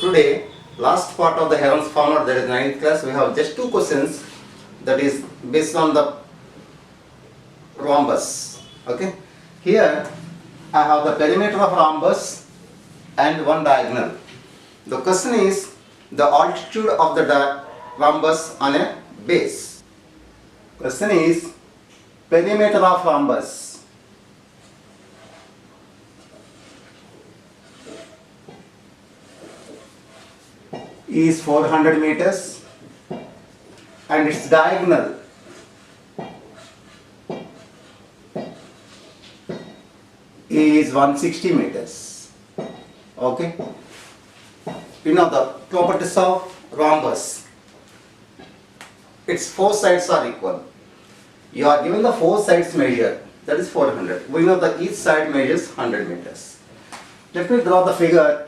today, last part of the Heron's formula, that is 9th class, we have just two questions that is based on the rhombus. Okay. Here I have the perimeter of rhombus and one diagonal. The question is the altitude of the rhombus on a base. Question is perimeter of rhombus is 400 meters and its diagonal is 160 meters. Okay. You know the properties of rhombus. Its four sides are equal. You are given the four sides measure, that is 400. We know that each side measures 100 meters. Let me draw the figure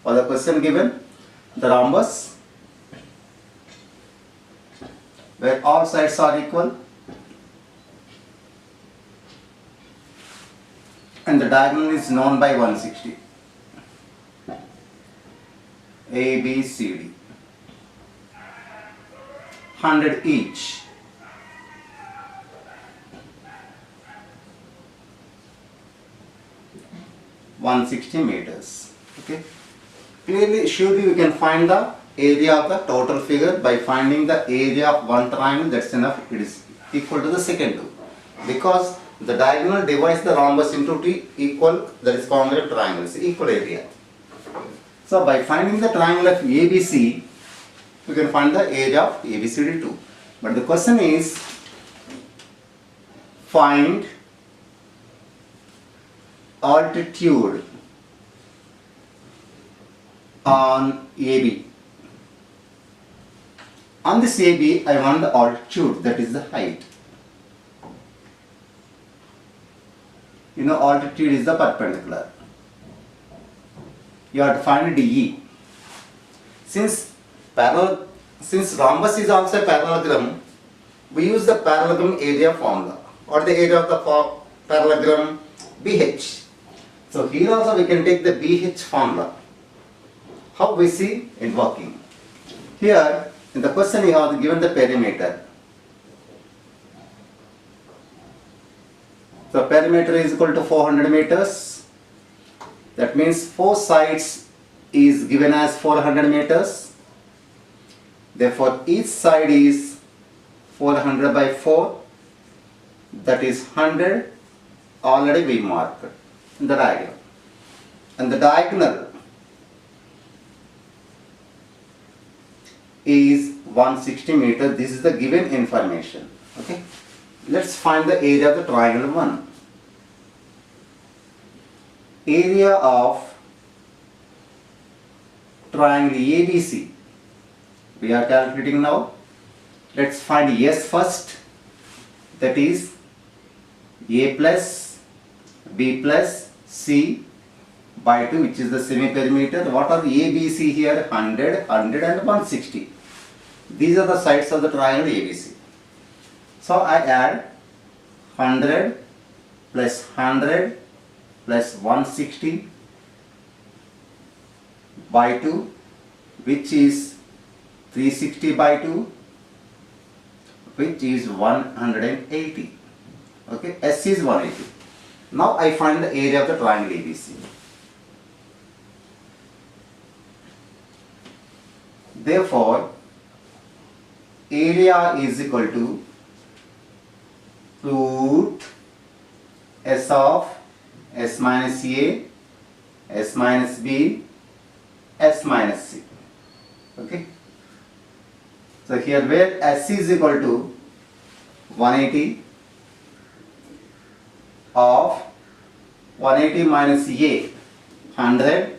for the question given. The rhombus, where all sides are equal, and the diagonal is known by 160. A, B, C, D. 100 each. (160 meters). Okay. Clearly, surely we can find the area of the total figure by finding the area of one triangle. That's enough. It is equal to the second two, because the diagonal divides the rhombus into two equal, that is congruent triangles, equal area. So by finding the triangle of ABC, we can find the area of ABCD too. But the question is, find altitude on AB. On this AB, I want the altitude, that is the height. You know, altitude is the perpendicular. You have to find DE. Since rhombus is also a parallelogram, we use the parallelogram area formula. What is the area of the parallelogram? BH. So here also we can take the BH formula. How we see in working. Here in the question you have given the perimeter. So perimeter is equal to 400 meters. That means four sides is given as 400 meters. Therefore each side is 400 by 4. That is 100. Already we marked in the diagram. And the diagonal is 160 meters. This is the given information. Okay. Let's find the area of the triangle 1. Area of triangle ABC. We are calculating now. Let's find S first. That is A plus B plus C by 2, which is the semi-perimeter. What are ABC here? 100, 100 and 160. These are the sides of the triangle ABC. So I add 100 plus 100 plus 160 by 2, which is 360 by 2, which is 180. Okay, S is 180. Now I find the area of the triangle ABC. Therefore, area is equal to root S of S minus A, S minus B, S minus C. Okay. So here where S is equal to 180 of 180 minus A, 100,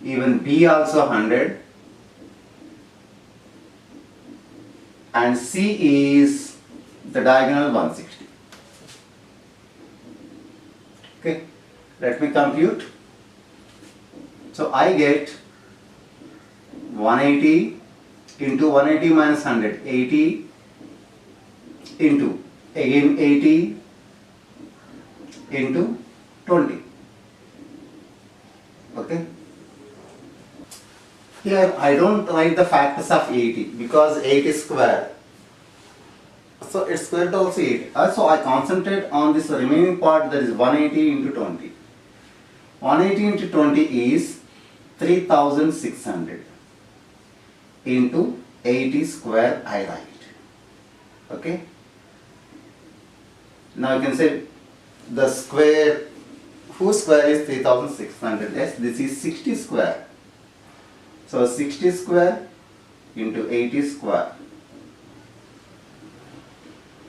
even B also 100, and C is the diagonal 160. Okay, let me compute. So I get 180 into 180 minus 100, 80 into again 80 into 20. Okay, Here I don't write the factors of 80 because 8 is square. So it's square to also 8. Also I concentrate on this remaining part, that is 180 into 20. 180 into 20 is 3600 into 80 square I write. Okay. Now you can say the square, whose square is 3600? Yes, this is 60 square. So 60 square into 80 square.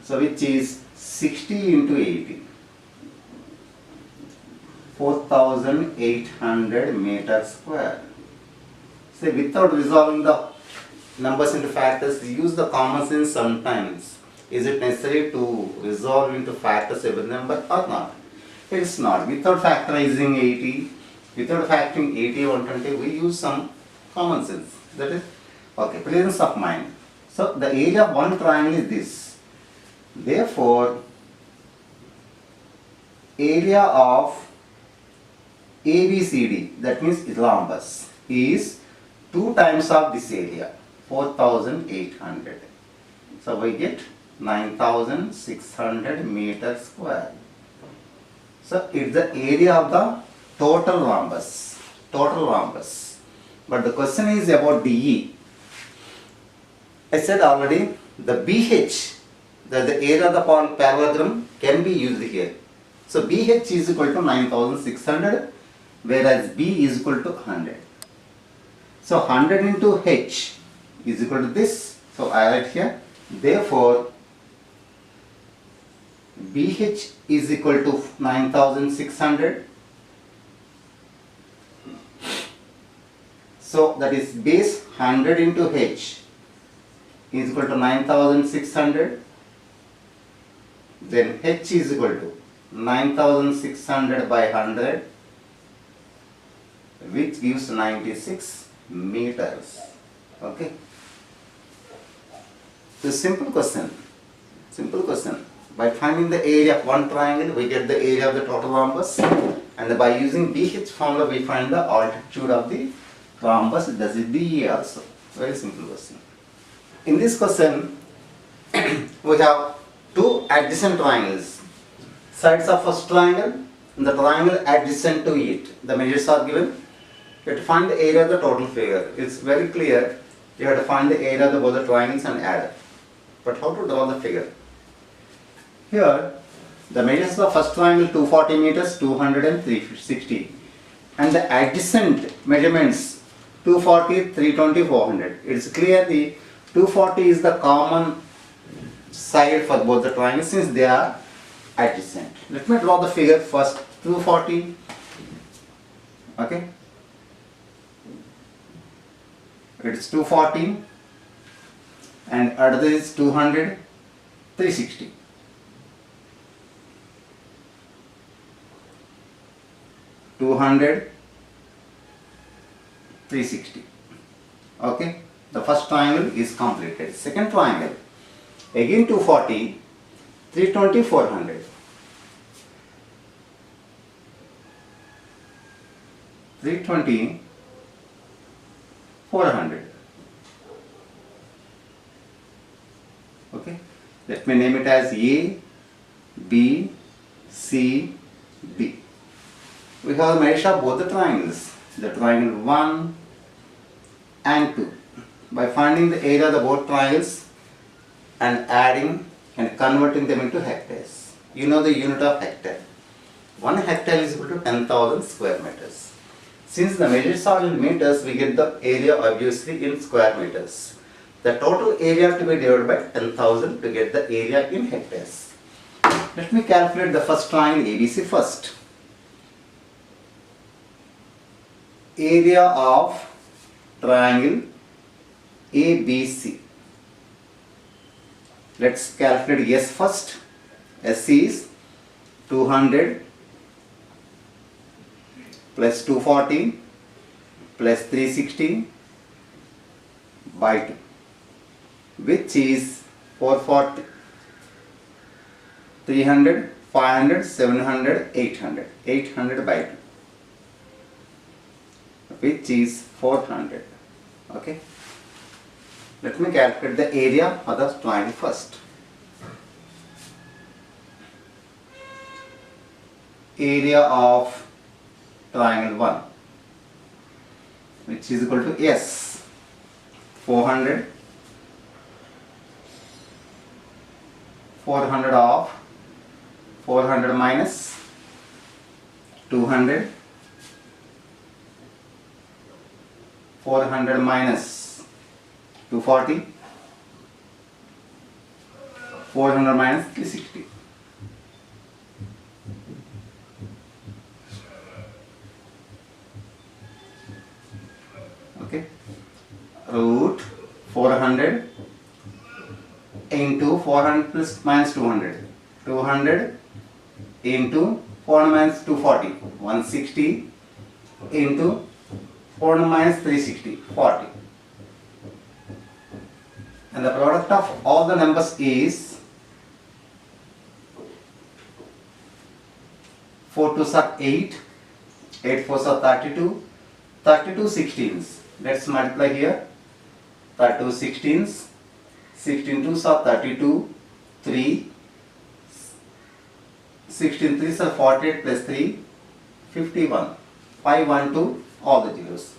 So which is 60 into 80. 4800 meters square. So without resolving the numbers into factors, use the common sense sometimes. Is it necessary to resolve into factors every number or not? It is not. Without factorizing 80, without factoring 80, 120, we use some common sense. That is, okay, presence of mind. So the area of one triangle is this. Therefore, area of ABCD, that means rhombus, is 2 times of this area, 4800. So we get 9600 meters square. So it's the area of the total rhombus. Total rhombus. But the question is about DE. I said already the BH, the area of the parallelogram, can be used here. So BH is equal to 9600, whereas B is equal to 100. So 100 into H is equal to this. So I write here. Therefore, BH is equal to 9600. So that is base 100 into H is equal to 9600. Then H is equal to 9600 by 100, which gives 96 meters. Okay. The simple question. Simple question. By finding the area of one triangle, we get the area of the total rhombus, and by using BH formula, we find the altitude of the rhombus. That is DE also. Very simple question. In this question, we have two adjacent triangles. Sides of first triangle and the triangle adjacent to it. The measures are given. You have to find the area of the total figure. It's very clear. You have to find the area of both the triangles and add. But how to draw the figure? Here, the measures of the first triangle 240 meters, 200 and 360. And the adjacent measurements 240, 320, 400. It's clear the 240 is the common side for both the triangles since they are adjacent. Let me draw the figure first. 240. Okay. It's 240 and other is 200, 360. $200, 360. Okay, the first triangle is completed. Second triangle, again 240, 320, 400. 320, 400. Okay, let me name it as A, B, C, D. We have the measure of both the triangles, the triangle 1 and 2. By finding the area of the both triangles and adding and converting them into hectares. You know the unit of hectare. 1 hectare is equal to 10,000 square meters. Since the measures are in meters, we get the area obviously in square meters. The total area to be divided by 10,000 to get the area in hectares. Let me calculate the first triangle ABC first. Area of triangle ABC. Let's calculate S first. S is 200 plus 240 plus 360 by 2, which is 440, 300, 500, 700, 800. 800 by 2, which is 400. Okay. Let me calculate the area of the triangle first. Area of triangle 1, which is equal to S, 400, 400 of 400 minus 200, 400 minus 240, 400 minus 360. Okay, root 400 into 400 plus minus 200, 200 into 400 minus 240, 160 into 400 minus 360, 40. And the product of all the numbers is 4 2s are 8, 8 4s are 32, 32 16s. Let's multiply here. 32 16s, 16 2s are 32, 3, 16 3s are 48 plus 3, 51. 5 1 2, all the zeros.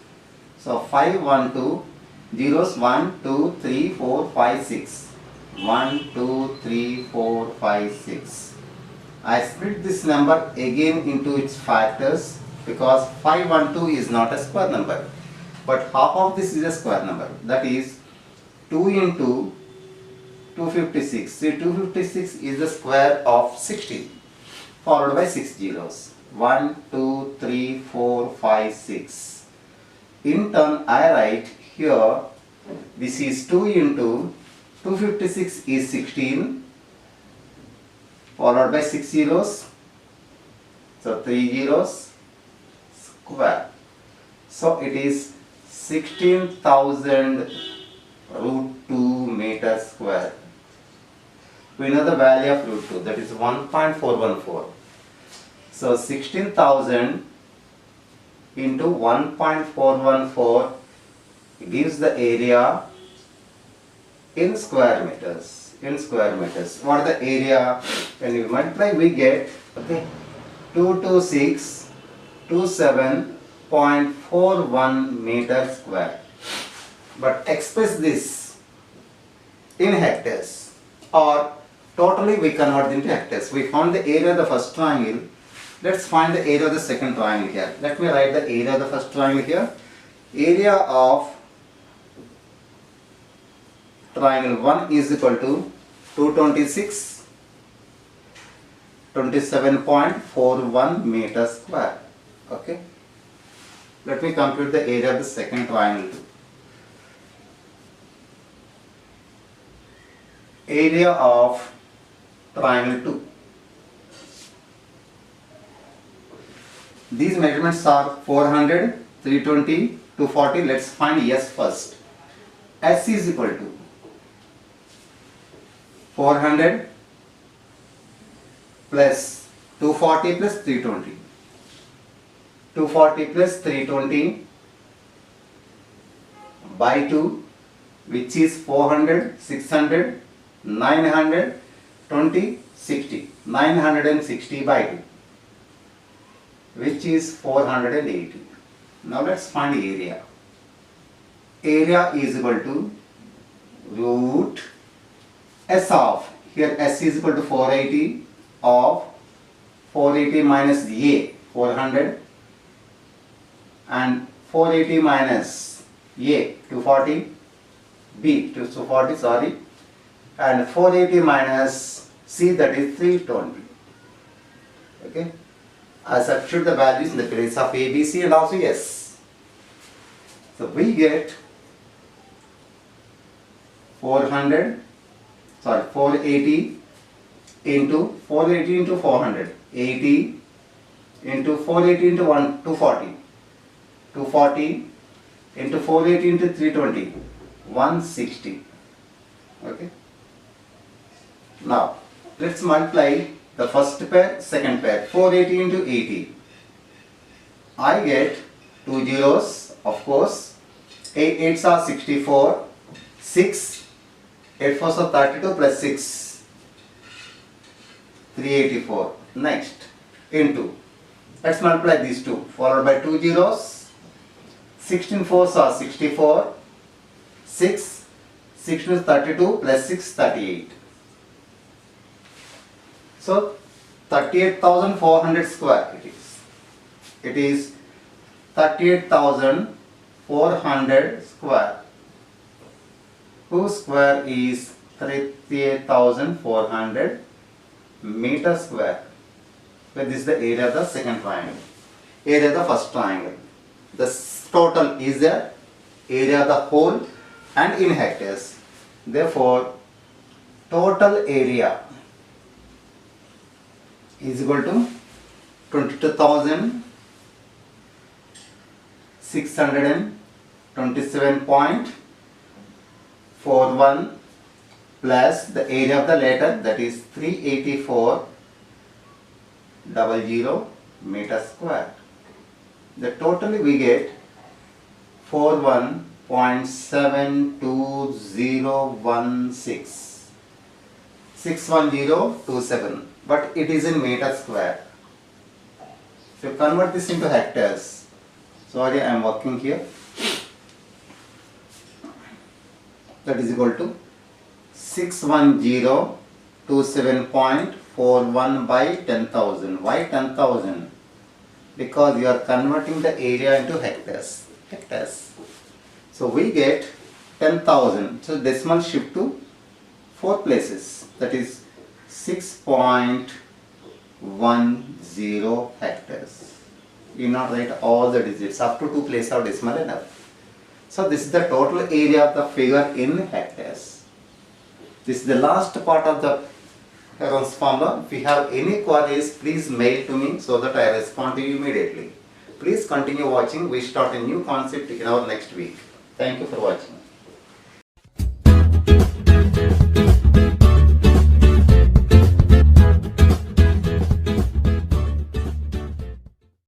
So 5 1 2, zeros 1 2 3 4 5 6. 1 2 3 4 5 6. I split this number again into its factors because 512 is not a square number, but half of this is a square number, that is 2 into 256. See, 256 is the square of 16 followed by 6 zeros. 1 2 3 4 5 6. In turn I write here, this is 2 into 256 is 16 followed by 6 zeros, so 3 zeros square. So it is 16,000 root 2 meters square. We know the value of root 2, that is 1.414. So 16,000 into 1.414 gives the area in square meters. In square meters. What is the area? When we multiply, we get 22627.41 meters square. But express this in hectares, or totally we convert into hectares. We found the area of the first triangle. Let's find the area of the second triangle here. Let me write the area of the first triangle here. Area of triangle 1 is equal to 226 27.41 meters square. Okay. Let me compute the area of the second triangle. Area of triangle 2. These measurements are 400, 320, 240. Let's find S first. S is equal to 400 plus 240 plus 320. 240 plus 320 by 2, which is 400, 600, 900, 20, 60. 960 by 2, which is 480. Now let's find area. Area is equal to root S of, here S is equal to 480 of 480 minus A, 400, and 480 minus A, 240, B, 240, sorry, and 480 minus C, that is 320. Okay. I substitute the values in the place of A, B, C and also S. So we get 480 into 480 into 400, 80 into 480 into 240, 240 into 480 into 320, 160. Okay. Now let's multiply the first pair, second pair. 480 into 80. I get 2 zeros, of course, 8 8s are 64, 6, 8 4s are 32 plus 6, 384. Next, into. Let's multiply these two, followed by 2 zeros. 16 4s are 64, 6, 16 is 32 plus 6, 38. So 38,400 square it is. It is 38,400 square. Whose square is 38,400 meter square. But this is the area of the second triangle. Area of the first triangle. The total is the area of the whole and in hectares. Therefore, total area is equal to 22,627.41 plus the area of the letter, that is 384.00 meter square. The totally we get 41.72016 61027, but it is in meter square. If you convert this into hectares, sorry I am working here, that is equal to 61027.41 by 10,000. Why 10,000? Because you are converting the area into hectares. So we get 10,000. So decimal shift to 4 places. That is 6.10 hectares. You not write all the digits, up to 2 places of decimal enough. So this is the total area of the figure in hectares. This is the last part of the Heron's formula. If you have any queries, please mail to me so that I respond to you immediately. Please continue watching. We start a new concept in our next week. Thank you for watching.